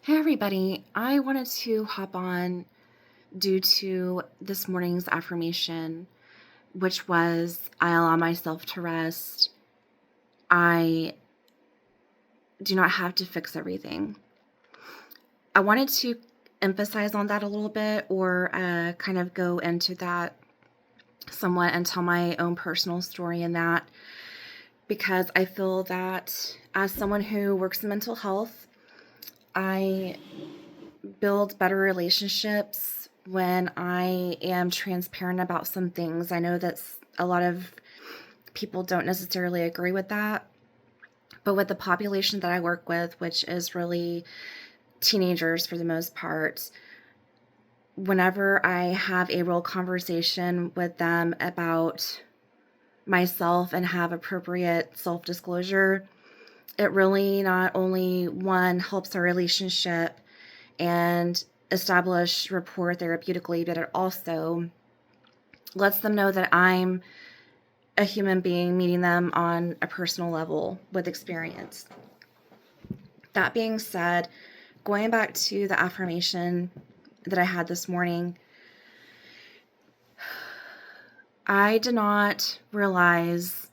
Hey everybody, I wanted to hop on due to this morning's affirmation, which was I allow myself to rest. I do not have to fix everything. I wanted to emphasize on that a little bit or kind of go into that somewhat and tell my own personal story in that because I feel that as someone who works in mental health, I build better relationships when I am transparent about some things. I know that a lot of people don't necessarily agree with that, but with the population that I work with, which is really teenagers for the most part, whenever I have a real conversation with them about myself and have appropriate self-disclosure, it really not only one helps our relationship and establish rapport therapeutically, but it also lets them know that I'm a human being meeting them on a personal level with experience. That being said, going back to the affirmation that I had this morning, I did not realize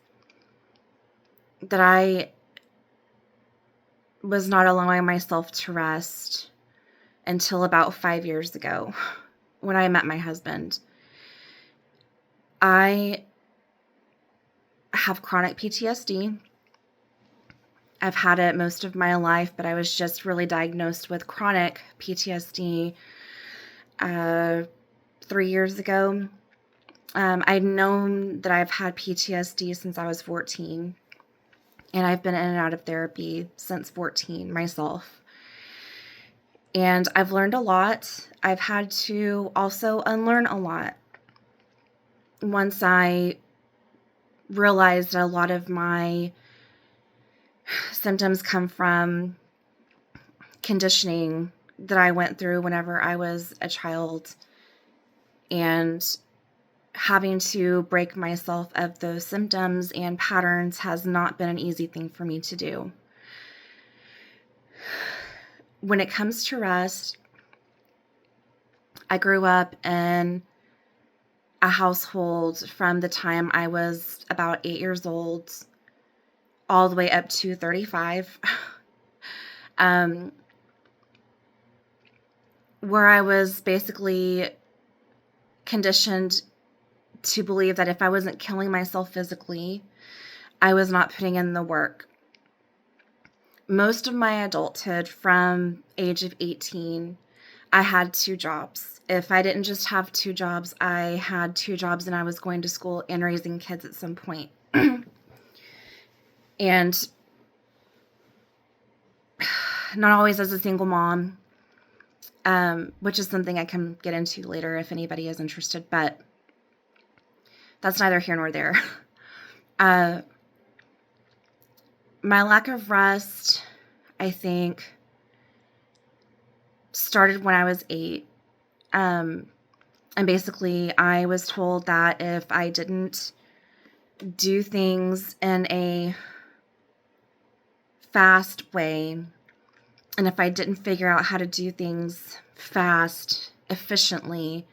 that I was not allowing myself to rest until about 5 years ago when I met my husband. I have chronic PTSD. I've had it most of my life, but I was just really diagnosed with chronic PTSD 3 years ago. I'd known that I've had PTSD since I was 14, and I've been in and out of therapy since 14 myself. And I've learned a lot. I've had to also unlearn a lot. Once I realized that a lot of my symptoms come from conditioning that I went through whenever I was a child, and having to break myself of those symptoms and patterns has not been an easy thing for me to do. When it comes to rest, I grew up in a household from the time I was about 8 years old all the way up to 35, where I was basically conditioned to believe that if I wasn't killing myself physically, I was not putting in the work. Most of my adulthood, from age of 18, I had 2 jobs. If I didn't just have 2 jobs, I had 2 jobs and I was going to school and raising kids at some point. And not always as a single mom, which is something I can get into later if anybody is interested, but that's neither here nor there. My lack of rest, I think, started when I was 8. And basically, I was told that if I didn't do things in a fast way, and if I didn't figure out how to do things fast, efficiently,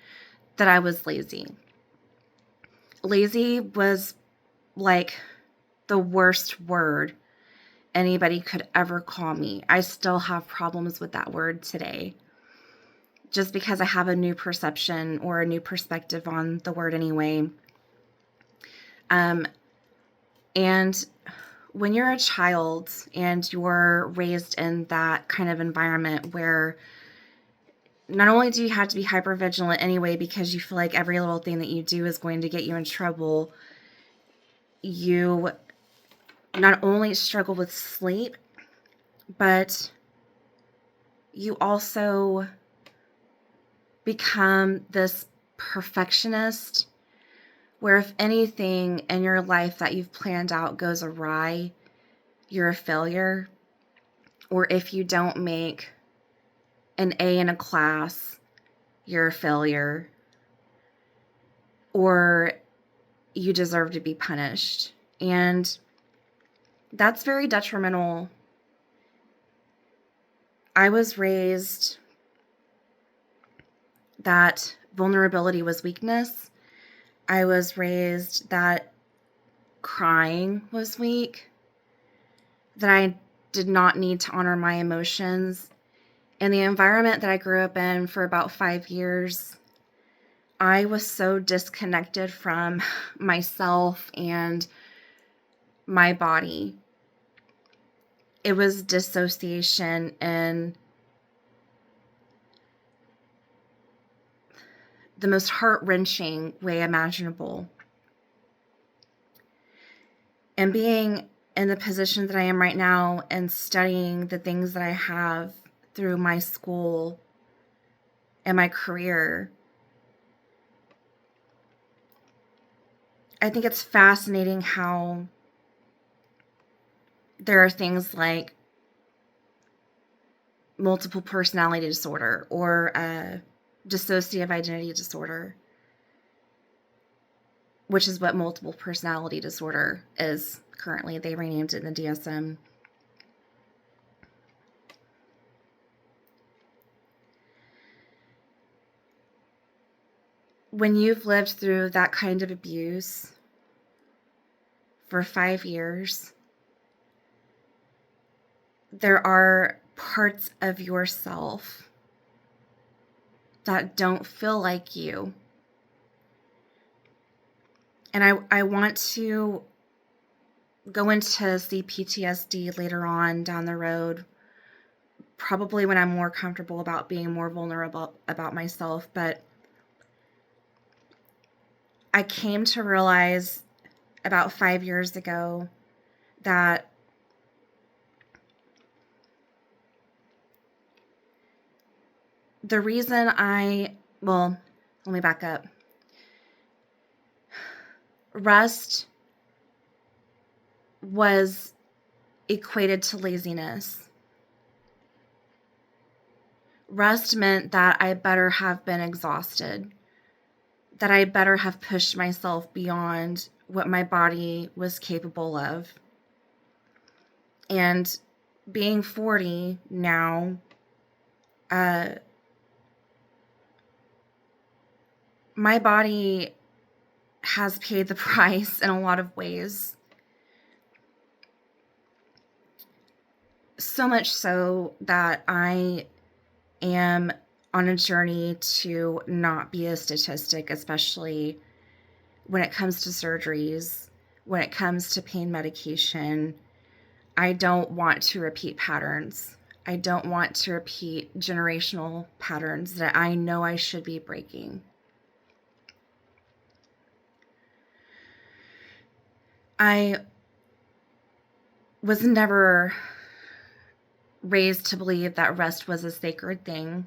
that I was lazy. Lazy was like the worst word anybody could ever call me. I still have problems with that word today, just because I have a new perception or a new perspective on the word anyway. And when you're a child and you're raised in that kind of environment where not only do you have to be hyper vigilant anyway because you feel like every little thing that you do is going to get you in trouble, you not only struggle with sleep, but you also become this perfectionist where if anything in your life that you've planned out goes awry, you're a failure. Or if you don't make an A in a class, you're a failure. Or you deserve to be punished. And that's very detrimental I was raised that vulnerability was weakness. I was raised that crying was weak, that I did not need to honor my emotions. In the environment that I grew up in for about 5 years, I was so disconnected from myself and my body. It was dissociation in the most heart-wrenching way imaginable. And being in the position that I am right now and studying the things that I have through my school and my career, I think it's fascinating how there are things like multiple personality disorder or dissociative identity disorder, which is what multiple personality disorder is currently. They renamed it in the DSM. When you've lived through that kind of abuse for 5 years, there are parts of yourself that don't feel like you. And I want to go into C-PTSD later on down the road, probably when I'm more comfortable about being more vulnerable about myself. But I came to realize about 5 years ago that the reason let me back up. Rest was equated to laziness. Rest meant that I better have been exhausted, that I better have pushed myself beyond what my body was capable of. And being 40 now, my body has paid the price in a lot of ways. So much so that I am on a journey to not be a statistic, especially when it comes to surgeries, when it comes to pain medication. I don't want to repeat patterns. I don't want to repeat generational patterns that I know I should be breaking. I was never raised to believe that rest was a sacred thing.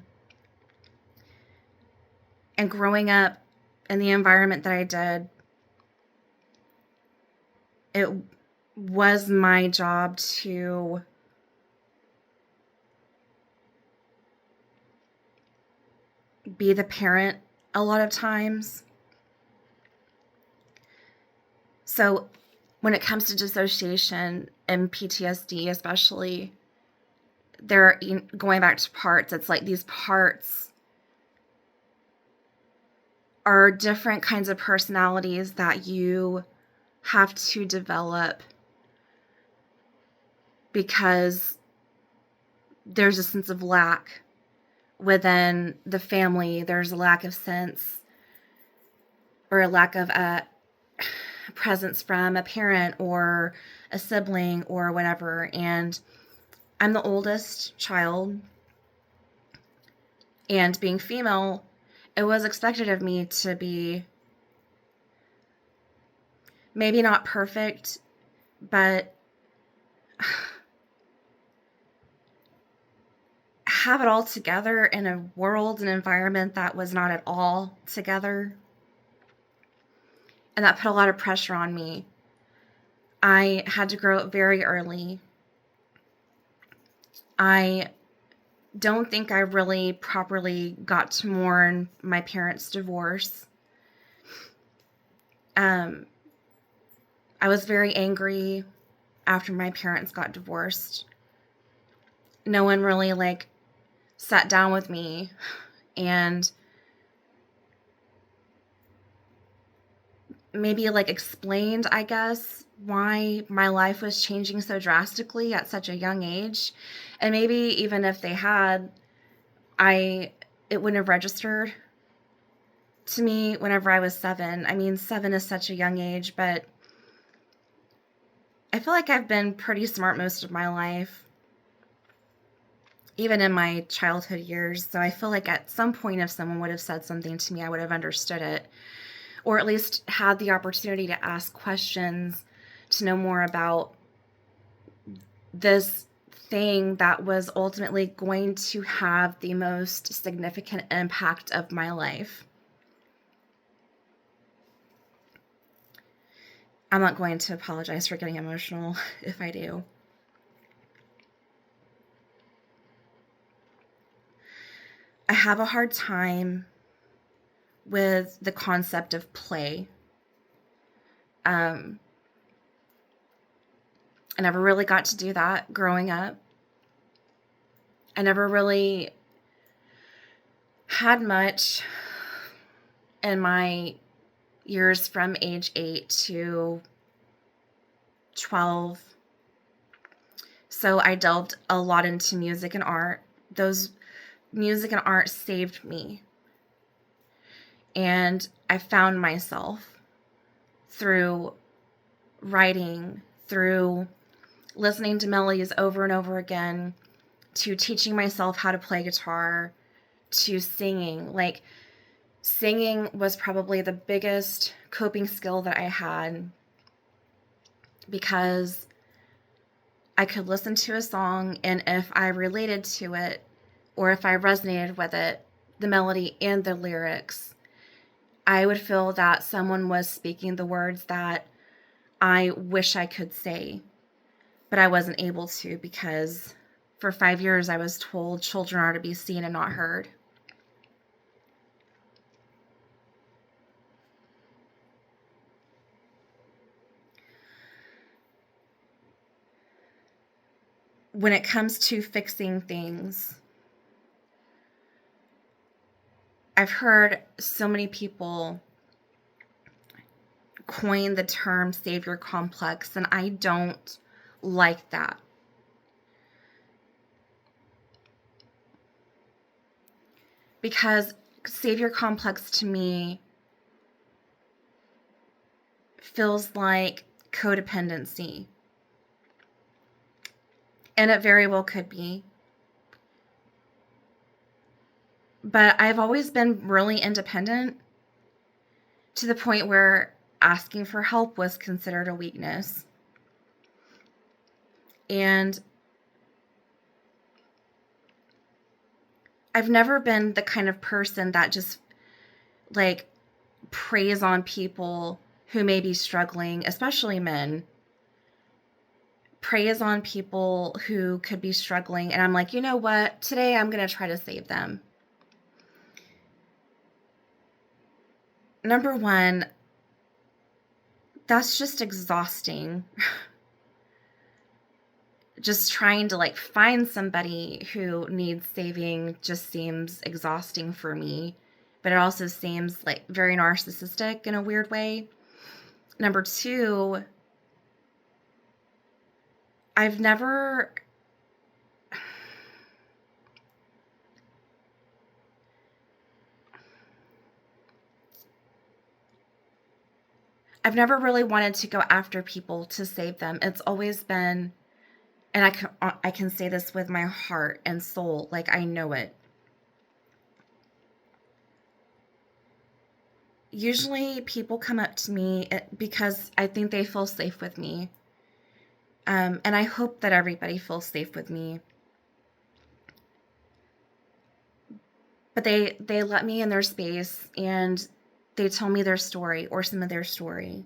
And growing up in the environment that I did, it was my job to be the parent a lot of times. So when it comes to dissociation and PTSD especially, they're going back to parts. It's like these parts are different kinds of personalities that you have to develop because there's a sense of lack within the family. There's a lack of sense or a lack of presence from a parent or a sibling or whatever. And I'm the oldest child, and being female, it was expected of me to be maybe not perfect, but have it all together in a world and environment that was not at all together. And that put a lot of pressure on me. I had to grow up very early. I don't think I really properly got to mourn my parents' divorce. I was very angry after my parents got divorced. No one really sat down with me and maybe like explained, I guess, why my life was changing so drastically at such a young age. And maybe even if they had, it wouldn't have registered to me whenever I was 7. I mean, 7 is such a young age, but I feel like I've been pretty smart most of my life, even in my childhood years. So I feel like at some point, if someone would have said something to me, I would have understood it, or at least had the opportunity to ask questions to know more about this thing that was ultimately going to have the most significant impact of my life. I'm not going to apologize for getting emotional if I do. I have a hard time with the concept of play. I never really got to do that growing up. I never really had much in my years from age 8 to 12. So I delved a lot into music and art. Those music and art saved me. And I found myself through writing, through listening to melodies over and over again, to teaching myself how to play guitar, to singing. Like, singing was probably the biggest coping skill that I had, because I could listen to a song, and if I related to it, or if I resonated with it, the melody and the lyrics, I would feel that someone was speaking the words that I wish I could say, but I wasn't able to, because for 5 years I was told children are to be seen and not heard. When it comes to fixing things, I've heard so many people coin the term savior complex, and I don't like that. Because savior complex to me feels like codependency. And it very well could be. But I've always been really independent, to the point where asking for help was considered a weakness. And I've never been the kind of person that just like preys on people who may be struggling, especially men. Preys on people who could be struggling, and I'm like, you know what? Today I'm going to try to save them. Number one, that's just exhausting. Just trying to like find somebody who needs saving just seems exhausting for me, but it also seems like very narcissistic in a weird way. Number two, I've never really wanted to go after people to save them. It's always been, and I can say this with my heart and soul, like I know it. Usually people come up to me because I think they feel safe with me. And I hope that everybody feels safe with me. But they let me in their space, and they tell me their story or some of their story.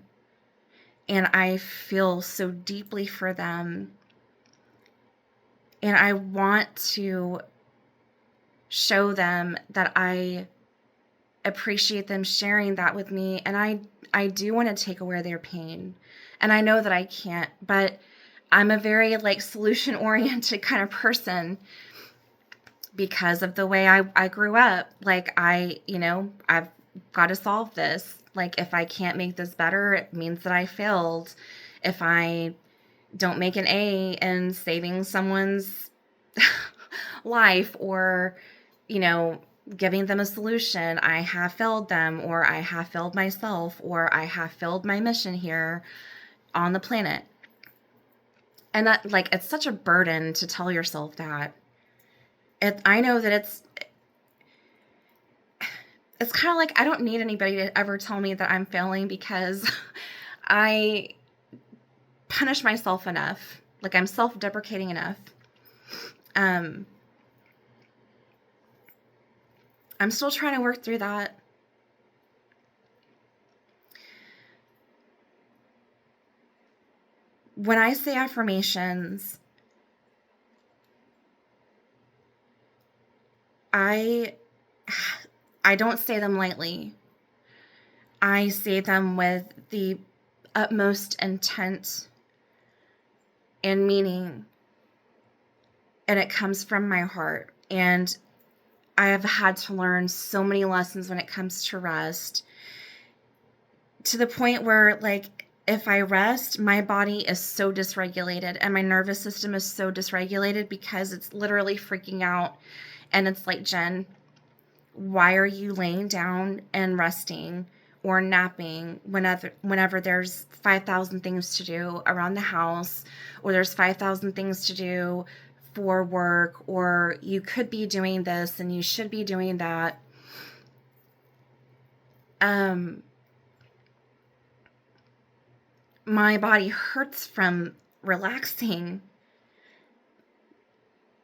And I feel so deeply for them. And I want to show them that I appreciate them sharing that with me. And I do want to take away their pain. And I know that I can't, but I'm a very like solution oriented kind of person. because of the way I grew up. Like, I've got to solve this. Like, if I can't make this better, it means that I failed. If I don't make an A in saving someone's life, or, you know, giving them a solution, I have failed them, or I have failed myself, or I have failed my mission here on the planet. And that, like, it's such a burden to tell yourself that. I know that it's kind of like I don't need anybody to ever tell me that I'm failing, because I punish myself enough. Like, I'm self-deprecating enough. I'm still trying to work through that. When I say affirmations, I don't say them lightly. I say them with the utmost intent and meaning, and it comes from my heart. And I have had to learn so many lessons when it comes to rest, to the point where, like, if I rest, my body is so dysregulated and my nervous system is so dysregulated because it's literally freaking out. And it's like, Jen, why are you laying down and resting or napping whenever there's 5,000 things to do around the house, or there's 5,000 things to do for work, or you could be doing this and you should be doing that. My body hurts from relaxing,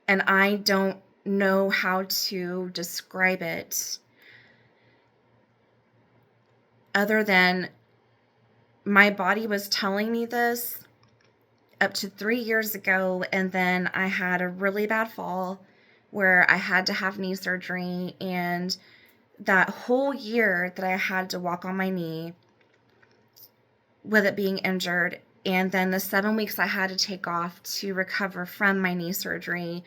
and I don't know how to describe it other than my body was telling me this up to 3 years ago, and then I had a really bad fall where I had to have knee surgery, and that whole year that I had to walk on my knee with it being injured, and then the 7 weeks I had to take off to recover from my knee surgery,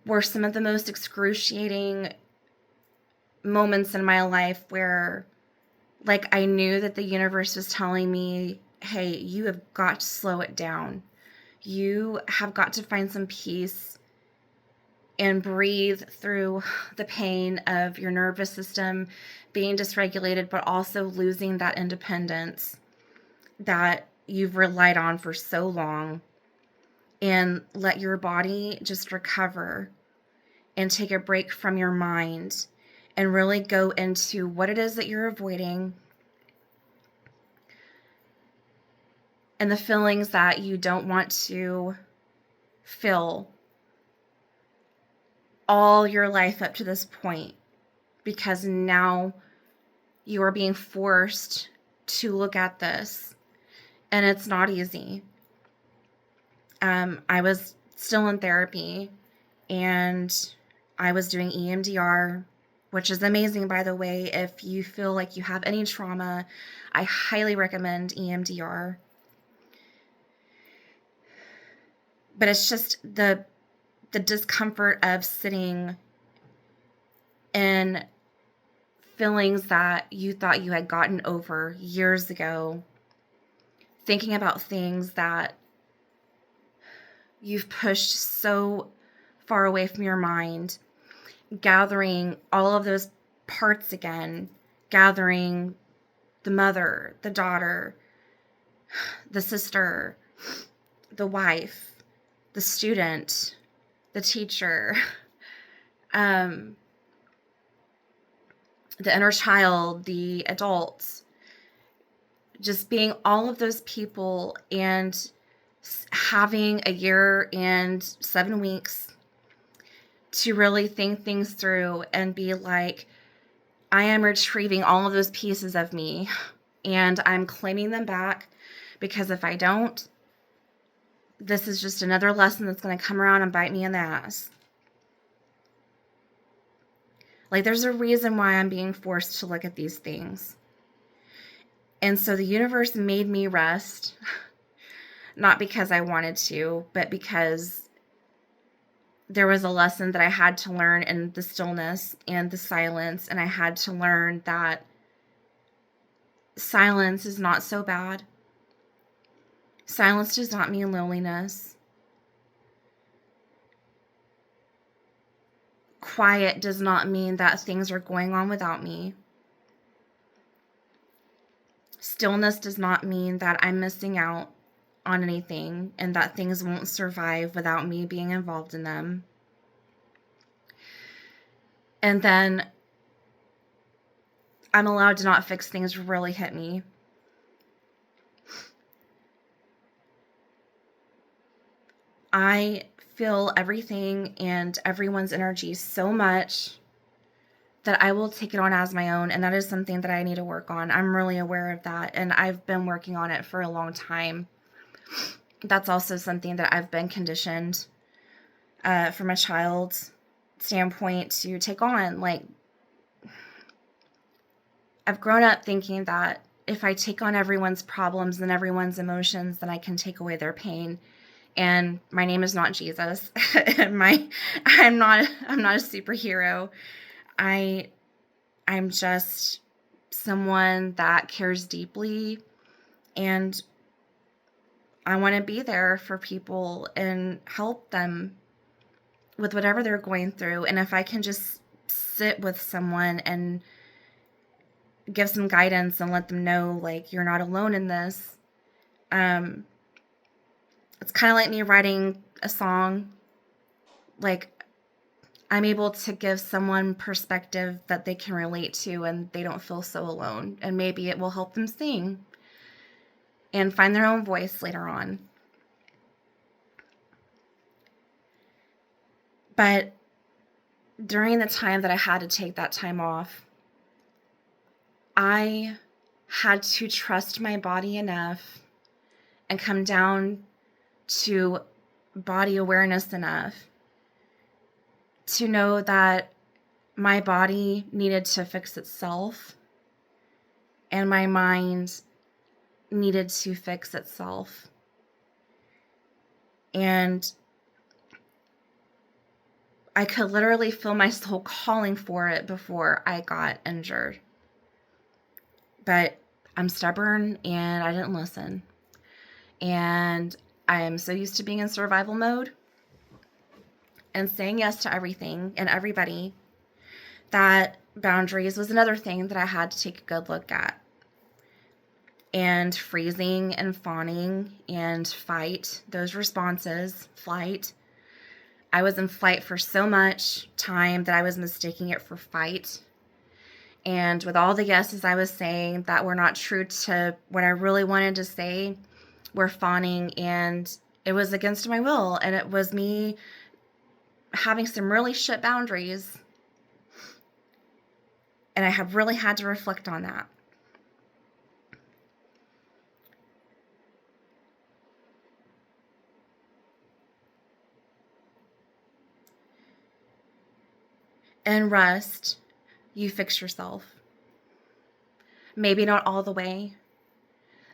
were some of the most excruciating moments in my life, where, like, I knew that the universe was telling me, hey, you have got to slow it down. You have got to find some peace and breathe through the pain of your nervous system being dysregulated, but also losing that independence that you've relied on for so long, and let your body just recover and take a break from your mind and really go into what it is that you're avoiding and the feelings that you don't want to feel all your life up to this point, because now you are being forced to look at this, and it's not easy. I was still in therapy, and I was doing EMDR, which is amazing, by the way. If you feel like you have any trauma, I highly recommend EMDR. But it's just the discomfort of sitting in feelings that you thought you had gotten over years ago, thinking about things that you've pushed so far away from your mind, gathering all of those parts again, gathering the mother, the daughter, the sister, the wife, the student, the teacher, the inner child, the adults, just being all of those people, and having a year and 7 weeks to really think things through and be like, I am retrieving all of those pieces of me and I'm claiming them back, because if I don't, this is just another lesson that's going to come around and bite me in the ass. Like, there's a reason why I'm being forced to look at these things. And so the universe made me rest, not because I wanted to, but because there was a lesson that I had to learn in the stillness and the silence, and I had to learn that silence is not so bad. Silence does not mean loneliness. Quiet does not mean that things are going on without me. Stillness does not mean that I'm missing out on anything and that things won't survive without me being involved in them. And then I'm allowed to not fix things really hit me. I feel everything and everyone's energy so much that I will take it on as my own, and that is something that I need to work on. I'm really aware of that, and I've been working on it for a long time. That's also something that I've been conditioned from a child's standpoint to take on. Like, I've grown up thinking that if I take on everyone's problems and everyone's emotions, then I can take away their pain. And my name is not Jesus. I'm not a superhero. I'm just someone that cares deeply, and I want to be there for people and help them with whatever they're going through. And if I can just sit with someone and give some guidance and let them know, like, you're not alone in this. It's kind of like me writing a song. Like, I'm able to give someone perspective that they can relate to and they don't feel so alone. And maybe it will help them sing and find their own voice later on. But during the time that I had to take that time off, I had to trust my body enough and come down to body awareness enough to know that my body needed to fix itself and my mind needed to fix itself. And I could literally feel my soul calling for it before I got injured. But I'm stubborn and I didn't listen. And I am so used to being in survival mode and saying yes to everything and everybody that boundaries was another thing that I had to take a good look at. And freezing and fawning and fight, those responses, flight. I was in flight for so much time that I was mistaking it for fight. And with all the yeses I was saying that were not true to what I really wanted to say, were fawning, and it was against my will. And it was me having some really shit boundaries. And I have really had to reflect on that. And rest, you fix yourself. Maybe not all the way,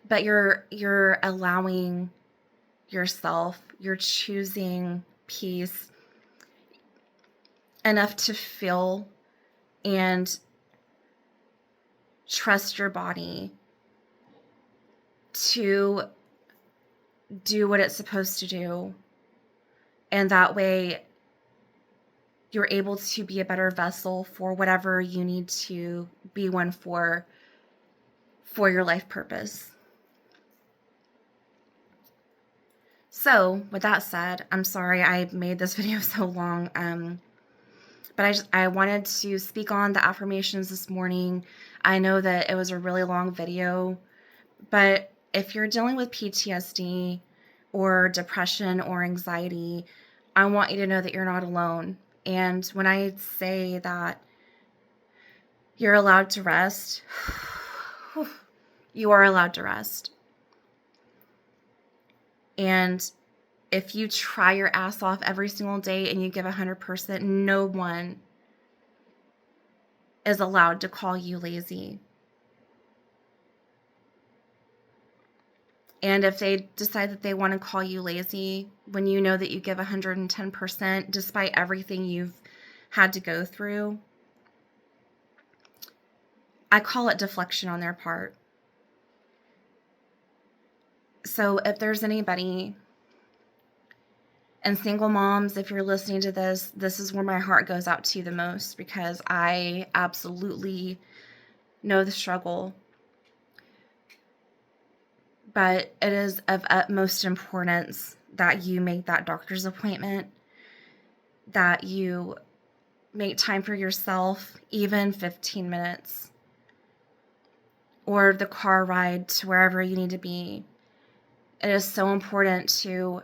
but you're allowing yourself, you're choosing peace enough to feel and trust your body to do what it's supposed to do. And that way you're able to be a better vessel for whatever you need to be one for your life purpose. So with that said, I'm sorry I made this video so long. But I wanted to speak on the affirmations this morning. I know that it was a really long video, but if you're dealing with PTSD or depression or anxiety, I want you to know that you're not alone. And when I say that you're allowed to rest, you are allowed to rest. And if you try your ass off every single day and you give 100%, no one is allowed to call you lazy. And if they decide that they want to call you lazy when you know that you give 110% despite everything you've had to go through, I call it deflection on their part. So if there's anybody, and single moms, if you're listening to this, this is where my heart goes out to you the most, because I absolutely know the struggle. But it is of utmost importance that you make that doctor's appointment, that you make time for yourself, even 15 minutes, or the car ride to wherever you need to be. It is so important to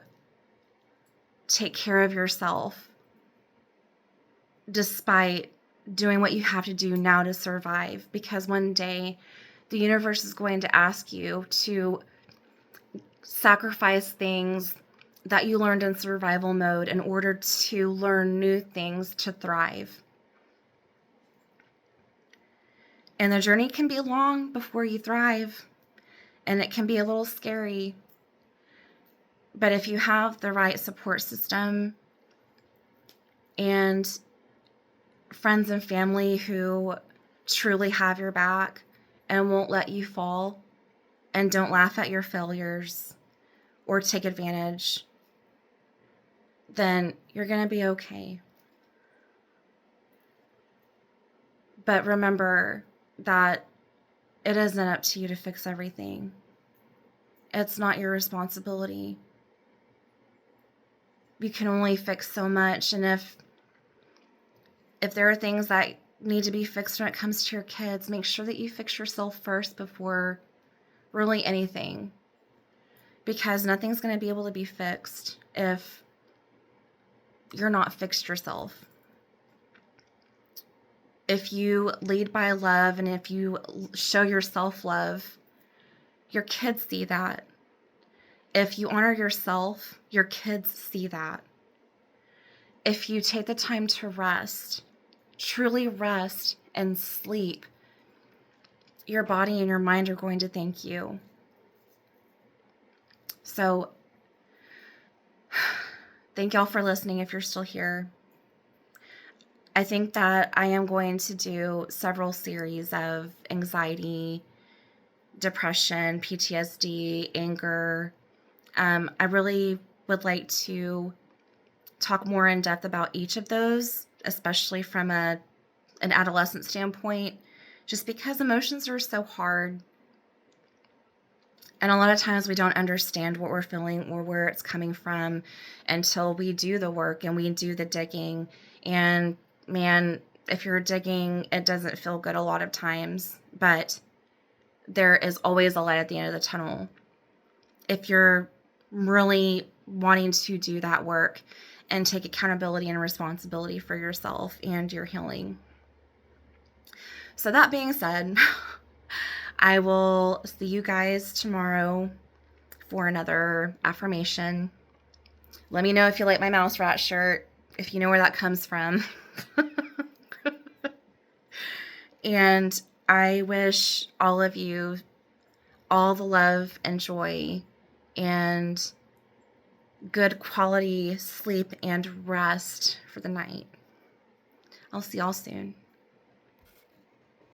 take care of yourself despite doing what you have to do now to survive, because one day the universe is going to ask you to sacrifice things that you learned in survival mode in order to learn new things to thrive. And the journey can be long before you thrive, and it can be a little scary. But if you have the right support system and friends and family who truly have your back and won't let you fall and don't laugh at your failures or take advantage, then you're going to be okay. But remember that it isn't up to you to fix everything. It's not your responsibility. You can only fix so much, and if there are things that need to be fixed when it comes to your kids, make sure that you fix yourself first before really anything, because nothing's going to be able to be fixed if you're not fixed yourself. If you lead by love and if you show yourself love, your kids see that. If you honor yourself, your kids see that. If you take the time to rest, truly rest and sleep, your body and your mind are going to thank you. So, thank y'all for listening if you're still here. I think that I am going to do several series of anxiety, depression, PTSD, anger. I really would like to talk more in depth about each of those, especially from an adolescent standpoint, just because emotions are so hard. And a lot of times we don't understand what we're feeling or where it's coming from until we do the work and we do the digging. And man, if you're digging, it doesn't feel good a lot of times, but there is always a light at the end of the tunnel if you're really wanting to do that work and take accountability and responsibility for yourself and your healing. So that being said, I will see you guys tomorrow for another affirmation. Let me know if you like my mouse rat shirt, if you know where that comes from. And I wish all of you all the love and joy and good quality sleep and rest for the night. I'll see y'all soon.